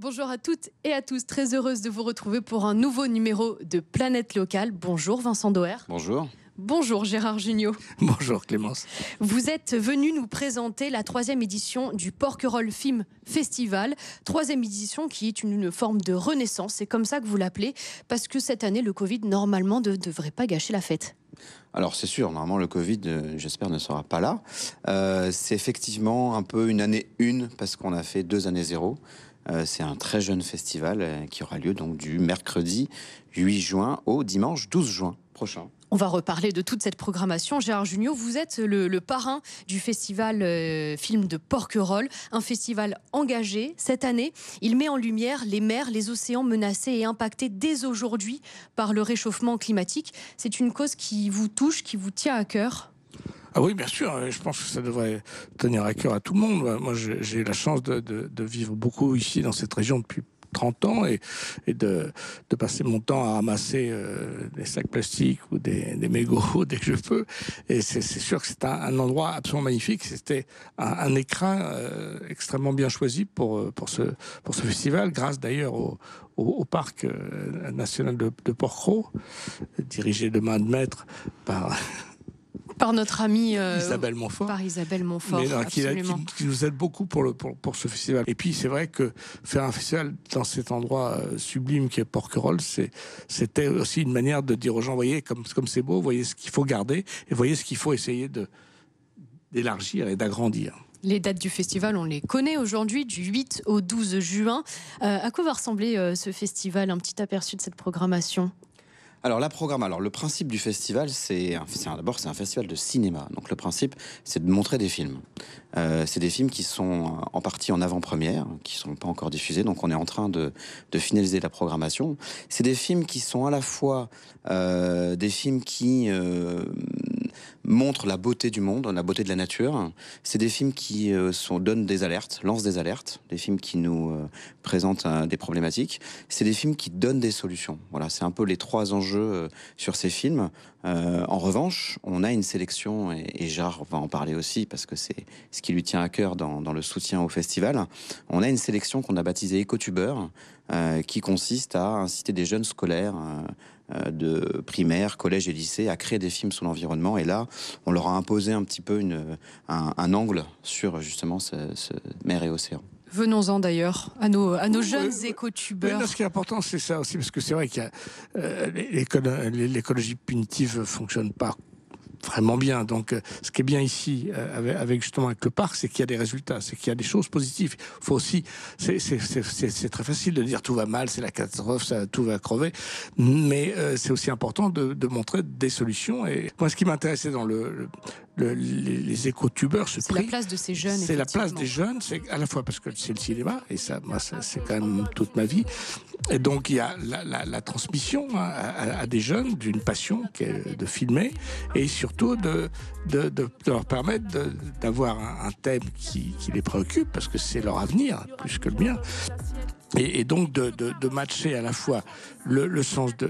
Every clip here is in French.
Bonjour à toutes et à tous, très heureuse de vous retrouver pour un nouveau numéro de Planète Locale. Bonjour Vincent Doer. Bonjour. Bonjour Gérard Jugnot. Bonjour Clémence. Vous êtes venu nous présenter la 3e édition du Porquerolles Film Festival. 3e édition qui est une forme de renaissance, c'est comme ça que vous l'appelez, parce que cette année, le Covid, normalement, ne devrait pas gâcher la fête. Alors c'est sûr, normalement le Covid, j'espère, ne sera pas là. C'est effectivement un peu une année 1, parce qu'on a fait 2 années 0. C'est un très jeune festival qui aura lieu donc du mercredi 8 juin au dimanche 12 juin prochain. On va reparler de toute cette programmation. Gérard Jugnot, vous êtes le parrain du festival film de Porquerolles, un festival engagé. Cette année, il met en lumière les mers, les océans menacés et impactés dès aujourd'hui par le réchauffement climatique. C'est une cause qui vous touche, qui vous tient à cœur? Ah oui, bien sûr, je pense que ça devrait tenir à cœur à tout le monde. Moi, j'ai eu la chance de vivre beaucoup ici dans cette région depuis 30 ans et de passer mon temps à ramasser des sacs plastiques ou des mégots dès que je peux. Et c'est sûr que c'est un endroit absolument magnifique. C'était un écrin extrêmement bien choisi pour ce festival, grâce d'ailleurs au parc national de Porquerolles, dirigé de main de maître par notre amie Isabelle Montfort. Par Isabelle Montfort, qui nous aide beaucoup pour ce festival. Et puis c'est vrai que faire un festival dans cet endroit sublime qui est Porquerolles, c'était aussi une manière de dire aux gens, voyez comme c'est beau, voyez ce qu'il faut garder et voyez ce qu'il faut essayer d'élargir et d'agrandir. Les dates du festival, on les connaît aujourd'hui, du 8 au 12 juin. À quoi va ressembler ce festival? Un petit aperçu de cette programmation. Alors le principe du festival, d'abord c'est un festival de cinéma. Donc le principe, c'est de montrer des films. C'est des films qui sont en partie en avant-première, qui sont pas encore diffusés. Donc on est en train de finaliser la programmation. C'est des films qui sont à la fois des films qui montrent la beauté du monde, la beauté de la nature. C'est des films qui donnent des alertes, lancent des alertes, des films qui nous présentent des problématiques. C'est des films qui donnent des solutions. Voilà, c'est un peu les 3 enjeux sur ces films. En revanche, on a une sélection, et Gérard va en parler aussi, parce que c'est ce qui lui tient à cœur dans le soutien au festival. On a une sélection qu'on a baptisée Écotubeurs, qui consiste à inciter des jeunes scolaires de primaire, collège et lycée à créer des films sur l'environnement. Et là, on leur a imposé un petit peu un angle sur justement ce mer et océan. Venons-en d'ailleurs à nos jeunes écotubeurs. Ce qui est important, c'est ça aussi, parce que c'est vrai qu'il y a l'écologie punitive fonctionne pas vraiment bien. Donc, ce qui est bien ici, avec le parc, c'est qu'il y a des résultats, c'est qu'il y a des choses positives. Faut aussi, c'est très facile de dire tout va mal, c'est la catastrophe, tout va crever, mais c'est aussi important de montrer des solutions. Et moi, ce qui m'intéressait dans les écotubeurs, c'est la place de ces jeunes. C'est la place des jeunes, c'est à la fois parce que c'est le cinéma, et ça, moi, c'est quand même toute ma vie. Et donc, il y a la transmission à des jeunes d'une passion qui est de filmer, et surtout de leur permettre d'avoir un thème qui les préoccupe, parce que c'est leur avenir, plus que le mien. Et donc de matcher à la fois le sens de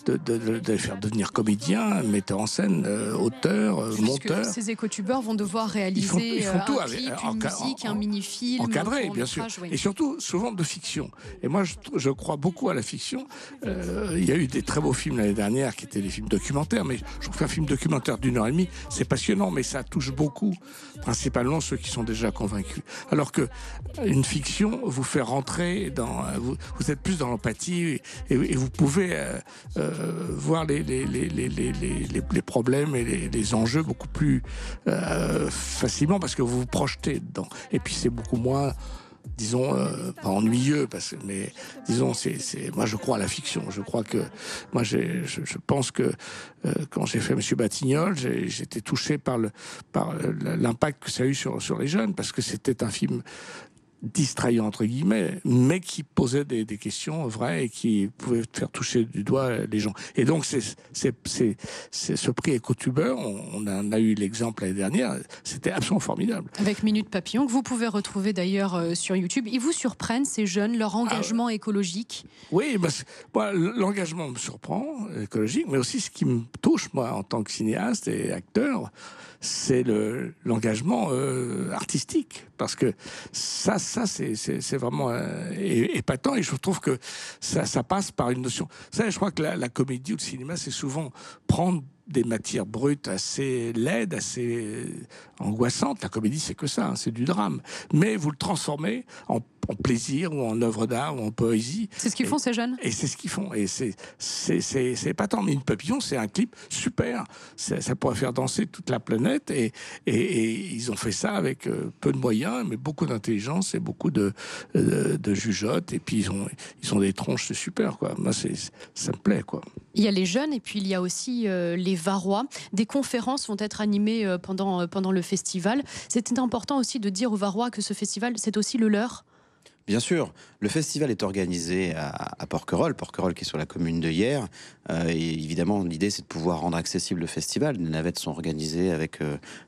les faire devenir comédien, metteur en scène, auteur, monteur. Ces écotubeurs vont devoir réaliser ils font tout un clip, une musique, un mini-film, encadré, bien sûr, oui. Et surtout souvent de fiction. Et moi je crois beaucoup à la fiction. Il y a eu des très beaux films l'année dernière qui étaient des films documentaires, mais je trouve qu'un film documentaire d'1h30, c'est passionnant, mais ça touche beaucoup, principalement ceux qui sont déjà convaincus. Alors que une fiction vous fait rentrer vous êtes plus dans l'empathie et vous pouvez voir les problèmes et les enjeux beaucoup plus facilement, parce que vous vous projetez dedans. Et puis c'est beaucoup moins, disons, pas ennuyeux, mais disons, moi je crois à la fiction. Je crois que moi je pense que quand j'ai fait Monsieur Batignolles, j'étais touché par l'impact que ça a eu sur les jeunes, parce que c'était un film distrayant entre guillemets, mais qui posait des questions vraies et qui pouvaient faire toucher du doigt les gens. Et donc c'est ce prix Éco-Tubeur, on en a eu l'exemple l'année dernière, c'était absolument formidable. Avec Minute Papillon, que vous pouvez retrouver d'ailleurs sur YouTube. Ils vous surprennent, ces jeunes, leur engagement écologique? Oui, moi, l'engagement me surprend, écologique, mais aussi ce qui me touche, moi, en tant que cinéaste et acteur, c'est l'engagement artistique. Parce que ça c'est vraiment épatant, et je trouve que ça passe par une notion. Ça, je crois que la comédie ou le cinéma, c'est souvent prendre des matières brutes assez laides, assez angoissantes. La comédie, c'est que ça, hein, c'est du drame. Mais vous le transformez en plaisir, ou en œuvre d'art, ou en poésie. C'est ce qu'ils font, ces jeunes. Et c'est ce qu'ils font. Et c'est épatant. Minute Papillon, c'est un clip super. Ça pourrait faire danser toute la planète. Et ils ont fait ça avec peu de moyens, mais beaucoup d'intelligence et beaucoup de jugeote. Et puis ils ont des tronches, c'est super, quoi. Moi, ça me plaît, quoi. Il y a les jeunes, et puis il y a aussi les Varois. Des conférences vont être animées pendant le festival. C'était important aussi de dire aux Varois que ce festival, c'est aussi le leur. Bien sûr, le festival est organisé à Porquerolles, qui est sur la commune de Hyères. Et évidemment, l'idée, c'est de pouvoir rendre accessible le festival. Les navettes sont organisées avec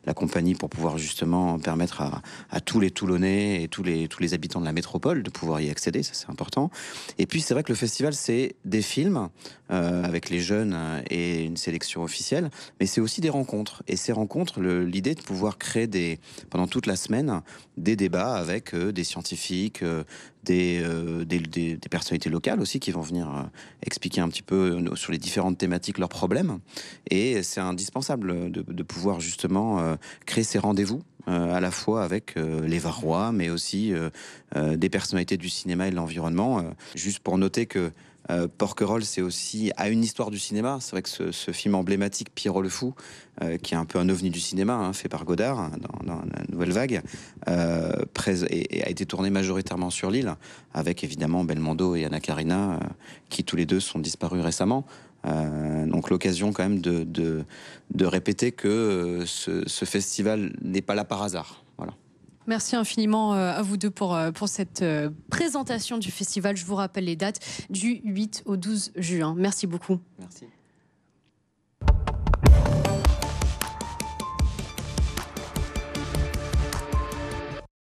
la compagnie pour pouvoir justement permettre à tous les Toulonnais et tous les habitants de la métropole de pouvoir y accéder. Ça, c'est important. Et puis, c'est vrai que le festival, c'est des films avec les jeunes et une sélection officielle, mais c'est aussi des rencontres. Et ces rencontres, l'idée de pouvoir créer pendant toute la semaine des débats avec des scientifiques, des personnalités locales aussi qui vont venir expliquer un petit peu sur les différentes thématiques leurs problèmes. Et c'est indispensable de pouvoir justement créer ces rendez-vous à la fois avec les Varois, mais aussi des personnalités du cinéma et de l'environnement. Juste pour noter que Porquerolles, c'est aussi a une histoire du cinéma. C'est vrai que ce film emblématique, Pierrot le Fou, qui est un peu un ovni du cinéma, hein, fait par Godard dans la Nouvelle Vague, et a été tourné majoritairement sur l'île, avec évidemment Belmondo et Anna Karina, qui tous les deux sont disparus récemment. Donc l'occasion quand même de répéter que ce festival n'est pas là par hasard. Voilà. Merci infiniment à vous deux pour cette présentation du festival. Je vous rappelle les dates du 8 au 12 juin. Merci beaucoup. Merci.